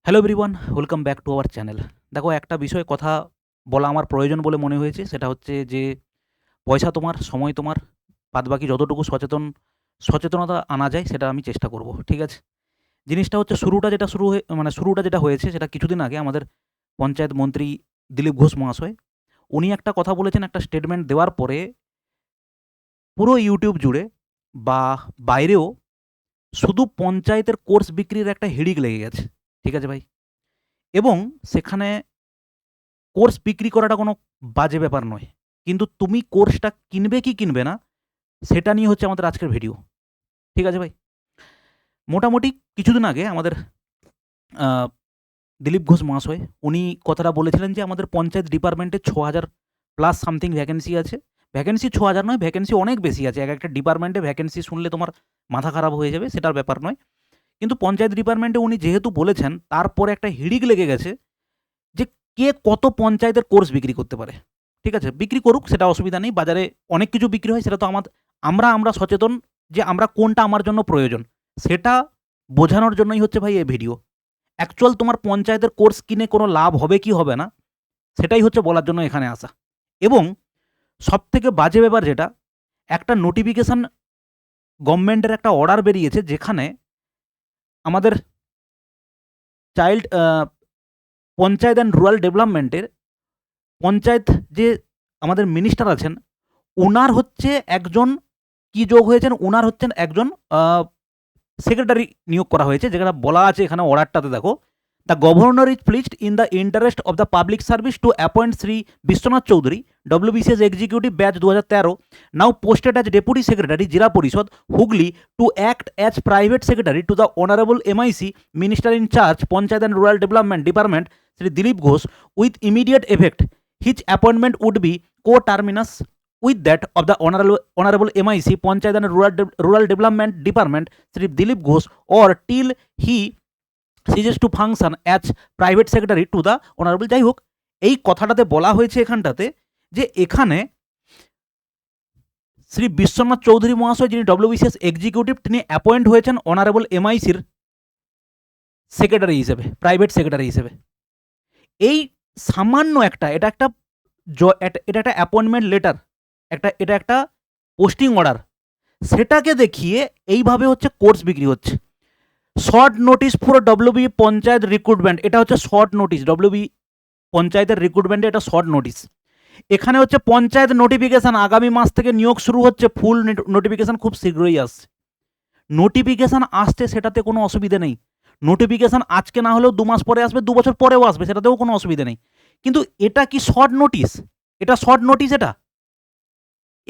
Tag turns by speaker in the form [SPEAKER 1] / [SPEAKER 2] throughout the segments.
[SPEAKER 1] Hello everyone, welcome back to our channel. দেখো, একটা বিষয়ে কথা বলা আমার প্রয়োজন বলে মনে হয়েছে। সেটা হচ্ছে যে পয়সা তোমার, সময় তোমার, বাদবাকি যতটুকু সচেতনতা আনা যায় সেটা আমি চেষ্টা করব। ঠিক আছে? জিনিসটা হচ্ছে শুরুটা যেটা হয়েছে সেটা কিছুদিন আগে আমাদের পঞ্চায়েত মন্ত্রী দিলীপ ঘোষ মহাশয় উনি একটা কথা বলেছেন, একটা স্টেটমেন্ট দেওয়ার পরে পুরো ইউটিউব জুড়ে বা বাইরেও শুধু পঞ্চায়েতের কোর্স বিক্রির একটা হিড়িক লেগে গেছে। ঠিক আছে ভাই? এবং সেখানে কোর্স বিক্রি করাটা কোনো বাজে ব্যাপার নয়। কিন্তু তুমি কোর্সটা কিনবে কি কিনবে না, সেটা নিয়ে হচ্ছে আমাদের আজকের ভিডিও। ঠিক আছে ভাই? মোটামুটি কিছুদিন আগে আমাদের আ দিলীপ ঘোষ মহাশয় উনি কথাটা বলেছিলেন যে আমাদের পঞ্চায়েত ডিপার্টমেন্টে ৬,০০০ প্লাস সামথিং ভ্যাকেন্সি আছে। ভ্যাকেন্সি ৬,০০০ নয়, ভ্যাকেন্সি অনেক বেশি আছে। একেকটা ডিপার্টমেন্টে ভ্যাকেন্সি শুনলে তোমার মাথা খারাপ হয়ে যাবে, সেটার ব্যাপার নয়। কিন্তু পঞ্চায়েত ডিপার্টমেন্টে উনি যেহেতু বলেছেন, তারপরে একটা হিড়িক লেগে গেছে যে কে কত পঞ্চায়েতের কোর্স বিক্রি করতে পারে। ঠিক আছে? বিক্রি করুক, সেটা অসুবিধা নেই। বাজারে অনেক কিছু বিক্রি হয়, সেটা তো আমরা সচেতন যে আমরা কোনটা আমার জন্য প্রয়োজন, সেটা বোঝানোর জন্যই হচ্ছে ভাই এই ভিডিও। অ্যাকচুয়াল তোমার পঞ্চায়েতের কোর্স কিনে কোনো লাভ হবে কি হবে না, সেটাই হচ্ছে বলার জন্য এখানে আসা। এবং সবথেকে বাজে ব্যাপার যেটা, একটা নোটিফিকেশন গভর্নমেন্টের একটা অর্ডার বেরিয়েছে যেখানে আমাদের চাইল্ড পঞ্চায়েত অ্যান্ড রুরাল ডেভেলপমেন্টের পঞ্চায়েত যে আমাদের মিনিস্টার আছেন, উনার হচ্ছে একজন কি যোগ হয়েছেন, উনার হচ্ছেন একজন সেক্রেটারি নিয়োগ করা হয়েছে। যেটা বলা আছে এখানে অর্ডারটাতে, দেখো, the governor is pleased in the interest of the public service to appoint Shri Biswanath Chowdhury, WBCS executive batch 2013, now posted as deputy secretary Zilla Parishad Hooghly, to act as private secretary to the honourable MIC minister in charge panchayat and rural development department Shri Dilip Ghosh with immediate effect. His appointment would be co-terminus with that of the honorable MIC Panchayat and Rural Development Department Sri Dilip Ghosh, or till he ceases to function as private secretary to the honorable। যাই হোক, এই কথাটাতে বলা হয়েছে এখানটাতে যে এখানে শ্রী বিশ্বনাথ চৌধুরী মহাশয়, যিনি ডব্লিউবিসিএস এক্সিকিউটিভ, তিনি অ্যাপয়েন্ট হয়েছেন অনারেবল এমআইসির সেক্রেটারি হিসেবে, প্রাইভেট সেক্রেটারি হিসেবে। এই সামান্য এটা একটা অ্যাপয়েন্টমেন্ট লেটার, এটা একটা পোস্টিং অর্ডার, সেটাকে দেখিয়ে এইভাবে হচ্ছে কোর্স বিক্রি হচ্ছে। Short notice for WB panchayat recruitment, এটা হচ্ছে শর্ট নোটিশ। ডব্লিউবি পঞ্চায়েতের রিক্রুটমেন্টে এটা শর্ট নোটিশ। এখানে হচ্ছে পঞ্চায়েত নোটিফিকেশান, আগামী মাস থেকে নিয়োগ শুরু হচ্ছে, ফুল নোটিফিকেশান খুব শীঘ্রই আসছে। নোটিফিকেশান আসছে, সেটাতে কোনো অসুবিধা নেই। নোটিফিকেশান আজকে না হলেও 2 মাস পরে আসবে, 2 বছর পরেও আসবে, সেটাতেও কোনো অসুবিধা নেই। কিন্তু এটা কি শর্ট নোটিশ? এটা শর্ট নোটিশ? এটা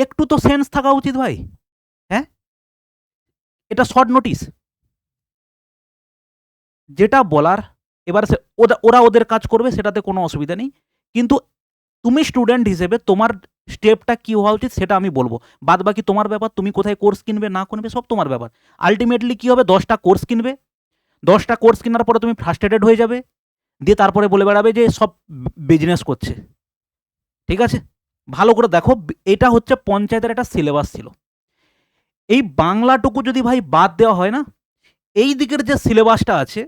[SPEAKER 1] একটু তো সেন্স থাকা উচিত ভাই। হ্যাঁ, এটা শর্ট নোটিশ। যেটা বলার, এবার ওরা ওদের কাজ করবে, সেটাতে কোনো অসুবিধা নেই। কিন্তু তুমি স্টুডেন্ট হিসেবে তোমার স্টেপটা কী হওয়া উচিত সেটা আমি বলবো। বাদ বাকি তোমার ব্যাপার, তুমি কোথায় কোর্স কিনবে না কিনবে সব তোমার ব্যাপার। আলটিমেটলি কী হবে, 10টা কোর্স কিনবে, 10টা কোর্স কেনার পরে তুমি ফ্রাস্ট্রেটেড হয়ে যাবে, দিয়ে তারপরে বলে বেড়াবে যে সব বিজনেস করছে। ঠিক আছে? ভালো করে দেখো, এটা হচ্ছে পঞ্চায়েতের একটা সিলেবাস ছিল। এই বাংলাটুকু যদি ভাই বাদ দেওয়া হয় না, এই দিকের যে সিলেবাসটা আছে,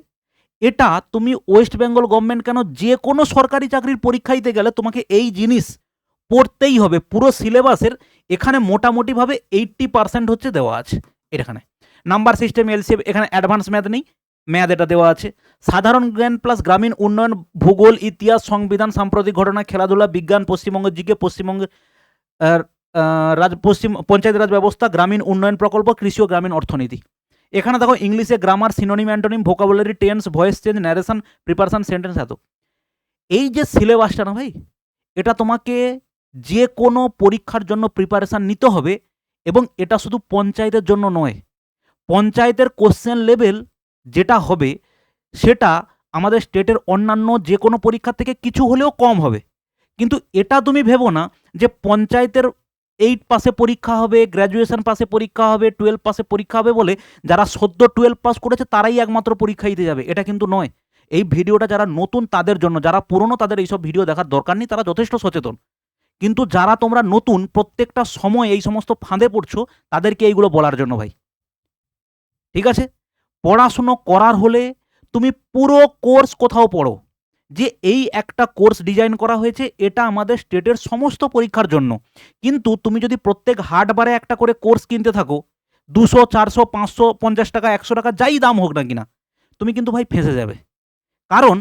[SPEAKER 1] এটা তুমি ওয়েস্ট বেঙ্গল গভর্নমেন্ট কেন, যে কোনো সরকারি চাকরির পরীক্ষা দিতে গেলে তোমাকে এই জিনিস পড়তেই হবে। পুরো সিলেবাসের এখানে মোটামুটিভাবে 80% হচ্ছে দেওয়া আছে। এখানে নাম্বার সিস্টেম, এলসিএম, এখানে অ্যাডভান্স ম্যাথ নেই, ম্যাথ এটা দেওয়া আছে। সাধারণ জ্ঞান প্লাস গ্রামীণ উন্নয়ন, ভূগোল, ইতিহাস, সংবিধান, সাম্প্রতিক ঘটনা, খেলাধুলা, বিজ্ঞান, পশ্চিমবঙ্গের জিকে, পশ্চিমবঙ্গের পঞ্চায়েত রাজ ব্যবস্থা, গ্রামীণ উন্নয়ন প্রকল্প, কৃষি ও গ্রামীণ অর্থনীতি। এখানে দেখো ইংলিশে grammar, synonym, antonym, vocabulary, tense, voice change, narration, preparation, sentence, এত। এই যে সিলেবাসটা না ভাই, এটা তোমাকে যে কোনো পরীক্ষার জন্য প্রিপারেশান নিতে হবে। এবং এটা শুধু পঞ্চায়েতের জন্য নয়, পঞ্চায়েতের কোশ্চেন লেভেল যেটা হবে সেটা আমাদের স্টেটের অন্যান্য যে কোনো পরীক্ষার থেকে কিছু হলেও কম হবে। কিন্তু এটা তুমি ভেবো না যে পঞ্চায়েতের 8 পাসে পরীক্ষা হবে, গ্র্যাজুয়েশন পাসে পরীক্ষা হবে, 12 পাসে পরীক্ষা হবে বলে যারা সদ্য 12 পাস করেছে তারাই একমাত্র পরীক্ষা দিতে যাবে, এটা কিন্তু নয়। এই ভিডিওটা যারা নতুন তাদের জন্য, যারা পুরনো তাদের এইসব ভিডিও দেখার দরকার নেই, তারা যথেষ্ট সচেতন। কিন্তু যারা তোমরা নতুন, প্রত্যেকটা সময় এই সমস্ত ফাঁদে পড়ছো, তাদেরকে এইগুলো বলার জন্য ভাই। ঠিক আছে? পড়াশুনো করার হলে তুমি পুরো কোর্স কোথাও পড়ো, যে এই একটা কোর্স ডিজাইন করা হয়েছে এটা আমাদের স্টেটের সমস্ত পরীক্ষার জন্য, কিন্তু তুমি যদি প্রত্যেক হাটবারে একটা করে কোর্স কিনতে থাকো 200 400 550 টাকা 100 টাকা যাই দাম হোক না কিনা, তুমি কিন্তু ভাই ফেঁসে যাবে। কারণ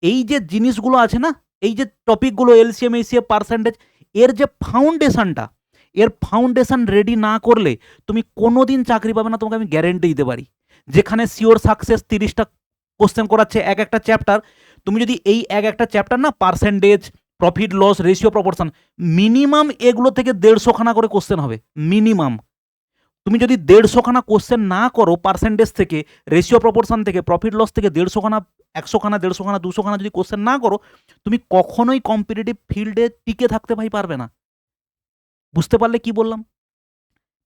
[SPEAKER 1] এই যে জিনিসগুলো আছে না, এই যে টপিকগুলো এলসিএম এইচসিএফ পার্সেন্টেজ, এর যে ফাউন্ডেশনটা, এর ফাউন্ডেশন রেডি না করলে তুমি কোনো দিন চাকরি পাবে না, তোমাকে আমি গ্যারেন্টি দিতে পারি। যেখানে শিওর সাকসেস 30টা কোশ্চেন করাচ্ছে এক একটা চ্যাপ্টার, তুমি যদি এই এক একটা চ্যাপ্টার না percentage, profit loss ratio proportion, minimum এগুলো থেকে 150 খানা করে কোশ্চেন হবে মিনিমাম। তুমি যদি 150 খানা কোশ্চেন না করো পার্সেন্টেজ থেকে, রেশিও প্রপোর্শন থেকে, প্রফিট লস থেকে 150 খানা 100 খানা 150 খানা 200 খানা যদি কোশ্চেন না করো, তুমি কখনোই কম্পিটিটিভ ফিল্ডে টিকে থাকতে ভাই পারবে না। বুঝতে পারলে কি বললাম?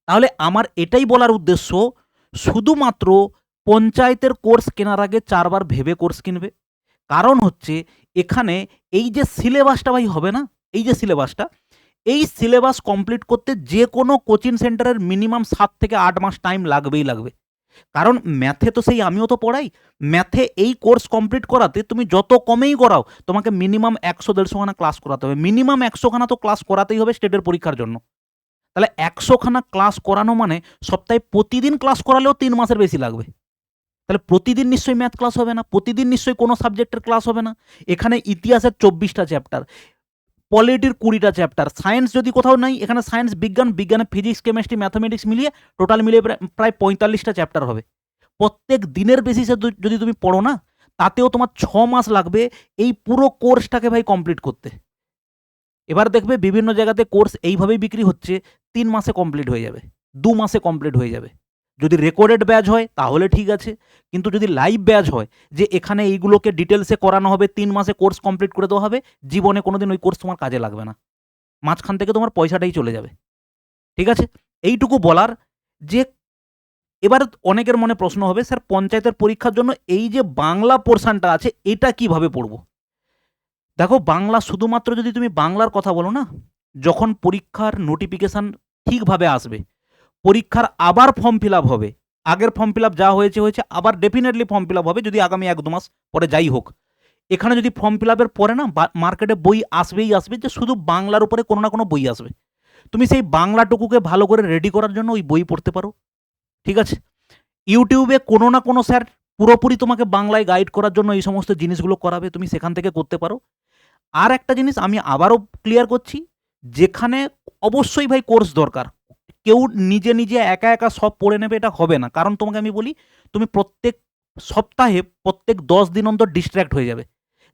[SPEAKER 1] তাহলে আমার এটাই বলার উদ্দেশ্য, শুধুমাত্র পঞ্চায়েতের কোর্স কেনার আগে 4 বার ভেবে কোর্স কিনবে। কারণ হচ্ছে এখানে এই যে সিলেবাসটা ভাই হবে না, এই যে সিলেবাসটা, এই সিলেবাস কমপ্লিট করতে যে কোনো কোচিং সেন্টারের মিনিমাম 7 থেকে 8 মাস টাইম লাগবেই লাগবে। কারণ ম্যাথে তো সেই আমিও তো পড়াই, ম্যাথে এই কোর্স কমপ্লিট করাতে তুমি যত কমেই করাও তোমাকে মিনিমাম 100-150 খানা ক্লাস করাতে হবে, মিনিমাম 100 খানা তো ক্লাস করাতেই হবে স্টেটের পরীক্ষার জন্য। তাহলে 100 খানা ক্লাস করানো মানে সপ্তাহে প্রতিদিন ক্লাস করালেও 3 মাসের বেশি লাগবে। তাহলে প্রতিদিন নিশ্চয়ই ম্যাথ ক্লাস হবে না, প্রতিদিন নিশ্চয়ই কোনো সাবজেক্টের ক্লাস হবে না। এখানে ইতিহাসের 24টা চ্যাপ্টার, পলিটির 20টা চ্যাপ্টার, সায়েন্স যদি কোথাও নাই, এখানে সায়েন্স বিজ্ঞান, বিজ্ঞানে ফিজিক্স কেমিস্ট্রি ম্যাথামেটিক্স মিলিয়ে টোটাল মিলিয়ে প্রায় 45টা চ্যাপ্টার হবে। প্রত্যেক দিনের বেসিসে যদি তুমি পড়ো না, তাতেও তোমার 6 মাস লাগবে এই পুরো কোর্সটাকে ভাই কমপ্লিট করতে। এবার দেখবে বিভিন্ন জায়গাতে কোর্স এইভাবেই বিক্রি হচ্ছে, 3 মাসে কমপ্লিট হয়ে যাবে, 2 মাসে কমপ্লিট হয়ে যাবে। যদি রেকর্ডেড ব্যাচ হয় তাহলে ঠিক আছে, কিন্তু যদি লাইভ ব্যাচ হয় যে এখানে এইগুলোকে ডিটেলসে করানো হবে, 3 মাসে কোর্স কমপ্লিট করে দেওয়া হবে, জীবনে কোনোদিন ওই কোর্স তোমার কাজে লাগবে না, মাঝখান থেকে তোমার পয়সাটাই চলে যাবে। ঠিক আছে, এইটুকু বলার যে এবার অনেকের মনে প্রশ্ন হবে, স্যার পঞ্চায়েতের পরীক্ষার জন্য এই যে বাংলা পোর্শনটা আছে এটা কিভাবে পড়বো? দেখো, বাংলা শুধুমাত্র যদি তুমি বাংলার কথা বলো না, যখন পরীক্ষার নোটিফিকেশান ঠিকভাবে আসবে, পরীক্ষার আবার ফর্ম ফিল আপ হবে, আগের ফর্ম ফিল আপ যা হয়েছে হয়েছে, আবার ডেফিনেটলি ফর্ম ফিল আপ হবে যদি আগামী 1-2 মাস পরে যাই হোক। এখানে যদি ফর্ম ফিল আপের পরে না মার্কেটে বই আসবেই আসবে, যে শুধু বাংলার উপরে কোনো না কোনো বই আসবে, তুমি সেই বাংলাটুকুকে ভালো করে রেডি করার জন্য ওই বই পড়তে পারো। ঠিক আছে, ইউটিউবে কোনো না কোনো স্যার পুরোপুরি তোমাকে বাংলায় গাইড করার জন্য এই সমস্ত জিনিসগুলো করাবে, তুমি সেখান থেকে করতে পারো। আর একটা জিনিস আমি আবারও ক্লিয়ার করছি, যেখানে অবশ্যই ভাই কোর্স দরকার, কেউ নিজে নিজে একা একা সব পড়ে নেবে এটা হবে না। কারণ তোমাকে আমি বলি, তুমি প্রত্যেক সপ্তাহে প্রত্যেক 10 দিন অন্তর ডিস্ট্র্যাক্ট হয়ে যাবে,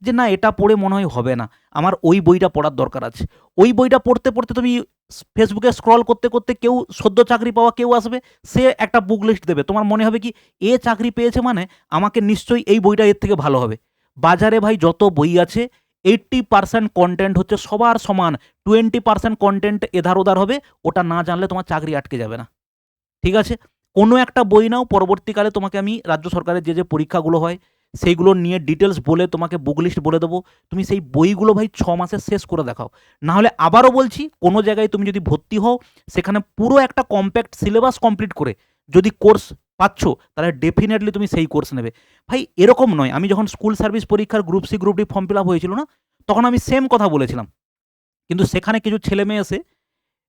[SPEAKER 1] যে না এটা পড়ে মনে হয় হবে না, আমার ওই বইটা পড়ার দরকার আছে। ওই বইটা পড়তে পড়তে তুমি ফেসবুকে স্ক্রল করতে করতে কেউ সদ্য চাকরি পাওয়া কেউ আসবে, সে একটা বুক লিস্ট দেবে, তোমার মনে হবে কি এ চাকরি পেয়েছে মানে আমাকে নিশ্চয়ই এই বইটা এর থেকে ভালো হবে। বাজারে ভাই যত বই আছে 80% কন্টেন্ট হচ্ছে সবার সমান, 20% কন্টেন্ট এধার ওধার হবে, ওটা না জানলে তোমার চাকরি আটকে যাবে না। ঠিক আছে, কোনো একটা বই নাও, পরবর্তীকালে তোমাকে আমি রাজ্য সরকারের যে যে পরীক্ষাগুলো হয় সেইগুলো নিয়ে ডিটেলস বলে তোমাকে বুক লিস্ট বলে দেবো, তুমি সেই বইগুলো ভাই 6 মাসে শেষ করে দেখাও। না হলে আবারও বলছি, কোনো জায়গায় তুমি যদি ভর্তি হও সেখানে পুরো একটা কম্প্যাক্ট সিলেবাস কমপ্লিট করে যদি কোর্স পাচ্ছ, তাহলে ডেফিনেটলি তুমি সেই কোর্স নেবে। ভাই এরকম নয়, আমি যখন স্কুল সার্ভিস পরীক্ষার group C group D form fill up হয়েছিল না, তখন আমি সেম কথা বলেছিলাম, কিন্তু সেখানে কিছু ছেলে মেয়ে এসে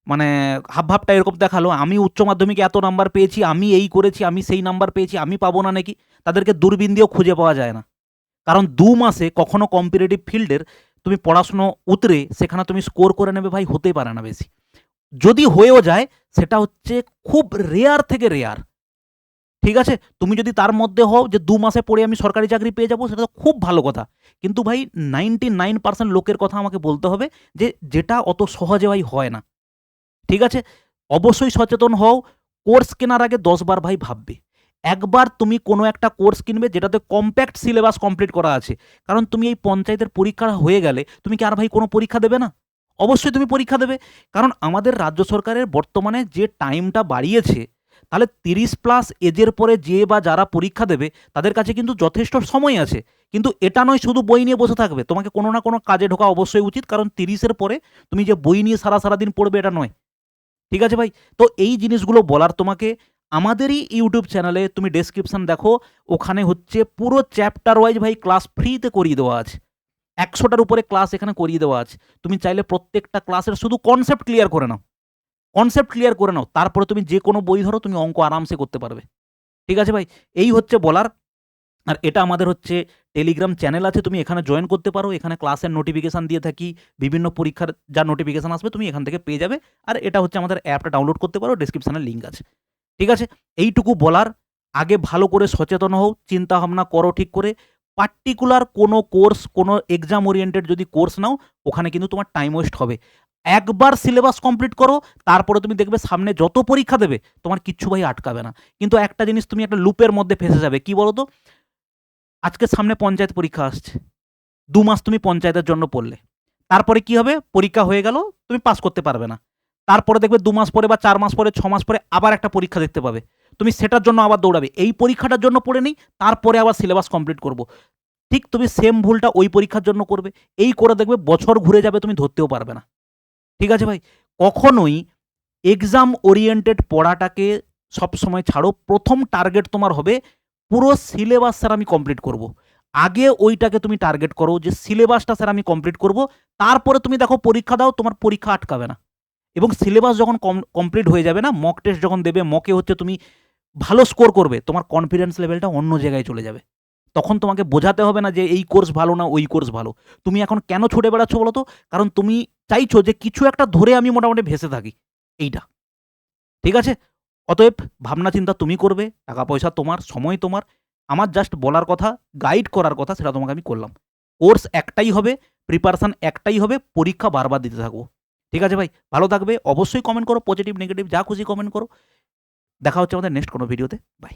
[SPEAKER 1] মানে হাবভাবটা এরকম দেখালো, আমি উচ্চ মাধ্যমিকে এত নাম্বার পেয়েছি, আমি এই করেছি, আমি সেই নাম্বার পেয়েছি, আমি পাবো না নাকি। তাদেরকে দূরবীন দিয়েও খুঁজে পাওয়া যায় না, কারণ 2 মাসে কখনো কম্পিটিটিভ ফিল্ডের তুমি পড়াশুনো উতরে সেখানে তুমি স্কোর করে নেবে ভাই, হতেই পারে না বেশি। যদি হয়েও যায় সেটা হচ্ছে খুব রেয়ার থেকে রেয়ার। ঠিক আছে, তুমি যদি তার মধ্যে হও যে 2 মাসে পড়ে আমি সরকারি চাকরি পেয়ে যাবো, সেটা তো খুব ভালো কথা, কিন্তু ভাই 99% লোকের কথা আমাকে বলতে হবে যে যেটা অত সহজে ভাই হয় না। ঠিক আছে, অবশ্যই সচেতন হও, কোর্স কেনার আগে 10 বার ভাই ভাববে। একবার তুমি কোনো একটা কোর্স কিনবে যেটাতে কম্প্যাক্ট সিলেবাস কমপ্লিট করা আছে, কারণ তুমি এই পঞ্চায়েতের পরীক্ষা হয়ে গেলে তুমি কি আর ভাই কোনো পরীক্ষা দেবে না? অবশ্যই তুমি পরীক্ষা দেবে, কারণ আমাদের রাজ্য সরকারের বর্তমানে যে টাইমটা বাড়িয়েছে, তাহলে 30+ এজের পরে যে বা যারা পরীক্ষা দেবে তাদের কাছে কিন্তু যথেষ্ট সময় আছে। কিন্তু এটা নয় শুধু বই নিয়ে বসে থাকবে, তোমাকে কোনো না কোনো কাজে ঢোকা অবশ্যই উচিত, কারণ 30-এর পরে তুমি যে বই নিয়ে সারা দিন পড়বে এটা নয়। ঠিক আছে ভাই, তো এই জিনিসগুলো বলার তোমাকে, আমাদেরই ইউটিউব চ্যানেলে তুমি ডেসক্রিপশন দেখো, ওখানে হচ্ছে পুরো চ্যাপ্টার ওয়াইজ ভাই ক্লাস ফ্রিতে করিয়ে দেওয়া আছে। 100টার উপরে ক্লাস এখানে করিয়ে দেওয়া আছে। তুমি চাইলে প্রত্যেকটা ক্লাসের শুধু কনসেপ্ট ক্লিয়ার করে নাও। কনসেপ্ট ক্লিয়ার করে নাও। তারপরে তুমি যে কোনো বই ধরো, তুমি অঙ্ক আরামসে করতে পারবে। ঠিক আছে ভাই? এই হচ্ছে বলার। আর এটা আমাদের হচ্ছে টেলিগ্রাম চ্যানেল আছে, তুমি এখানে জয়েন করতে পারো। এখানে ক্লাসের নোটিফিকেশান দিয়ে থাকি। বিভিন্ন পরীক্ষার যা নোটিফিকেশান আসবে তুমি এখান থেকে পেয়ে যাবে। আর এটা হচ্ছে আমাদের অ্যাপটা ডাউনলোড করতে পারো, ডেসক্রিপশানে লিঙ্ক আছে। ঠিক আছে? এইটুকু বলার। আগে ভালো করে সচেতন হও, চিন্তাভাবনা করো ঠিক করে। পার্টিকুলার কোনো কোর্স, কোনো এক্সাম ওরিয়েন্টেড যদি কোর্স নাও, ওখানে কিন্তু তোমার টাইম ওয়েস্ট হবে। একবার সিলেবাস কমপ্লিট করো, তারপরে তুমি দেখবে সামনে যত পরীক্ষা দেবে তোমার কিচ্ছু ভাই আটকাবে না। কিন্তু একটা জিনিস তুমি একটা লুপের মধ্যে ফেঁসে যাবে। কি বলো তো? আজকে সামনে পঞ্চায়েত পরীক্ষা আসছে। ২ মাস তুমি পঞ্চায়েতের জন্য পড়লে। তারপরে কি হবে? পরীক্ষা হয়ে গেল, তুমি পাস করতে পারবে না। তারপরে দেখবে ২ মাস পরে বা ৪ মাস পরে, ৬ মাস পরে আবার একটা পরীক্ষা দেখতে পাবে। তুমি সেটার জন্য আবার দৌড়াবে। এই পরীক্ষাটার জন্য পড়ে নিই, তারপরে আবার সিলেবাস কমপ্লিট করব। ঠিক তুমি সেম ভুলটা ওই পরীক্ষার জন্য করবে। এই করে দেখবে বছর ঘুরে যাবে, তুমি ধরতেও পারবে না। ঠিক আছে ভাই? কখনোই এক্সাম ওরিয়েন্টেড পড়াটাকে সবসময় ছাড়ো। প্রথম টার্গেট তোমার হবে পুরো সিলেবাস স্যার আমি কমপ্লিট করব। আগে ওইটাকে তুমি টার্গেট করো যে সিলেবাসটা স্যার আমি কমপ্লিট করব। তারপরে তুমি দেখো পরীক্ষা দাও, তোমার পরীক্ষা আটকাবে না। এবং সিলেবাস যখন কমপ্লিট হয়ে যাবে না, মক টেস্ট যখন দেবে, মকে হচ্ছে তুমি ভালো স্কোর করবে, তোমার কনফিডেন্স লেভেলটা অন্য জায়গায় চলে যাবে। তখন তোমাকে বোঝাতে হবে না যে এই কোর্স ভালো না ওই কোর্স ভালো। তুমি এখন কেন ছুটে বেড়াচ্ছ বলো তো? কারণ তুমি চাইছো যে কিছু একটা ধরে আমি মোটামুটি ভেসে থাকি। এইটা। ঠিক আছে? অতএব ভাবনা চিন্তা তুমি করবে, টাকা পয়সা তোমার, সময় তোমার। আমার জাস্ট বলার কথা, গাইড করার কথা, সেটা তোমাকে আমি করলাম। কোর্স একটাই হবে, প্রিপারেশন একটাই হবে, পরীক্ষা বারবার দিতে থাকবো। ঠিক আছে ভাই? ভালো থাকবে। অবশ্যই কমেন্ট করো, পজিটিভ, নেগেটিভ যা খুশি কমেন্ট করো। দেখা হচ্ছে আমাদের নেক্সট কোনো ভিডিওতে। বাই।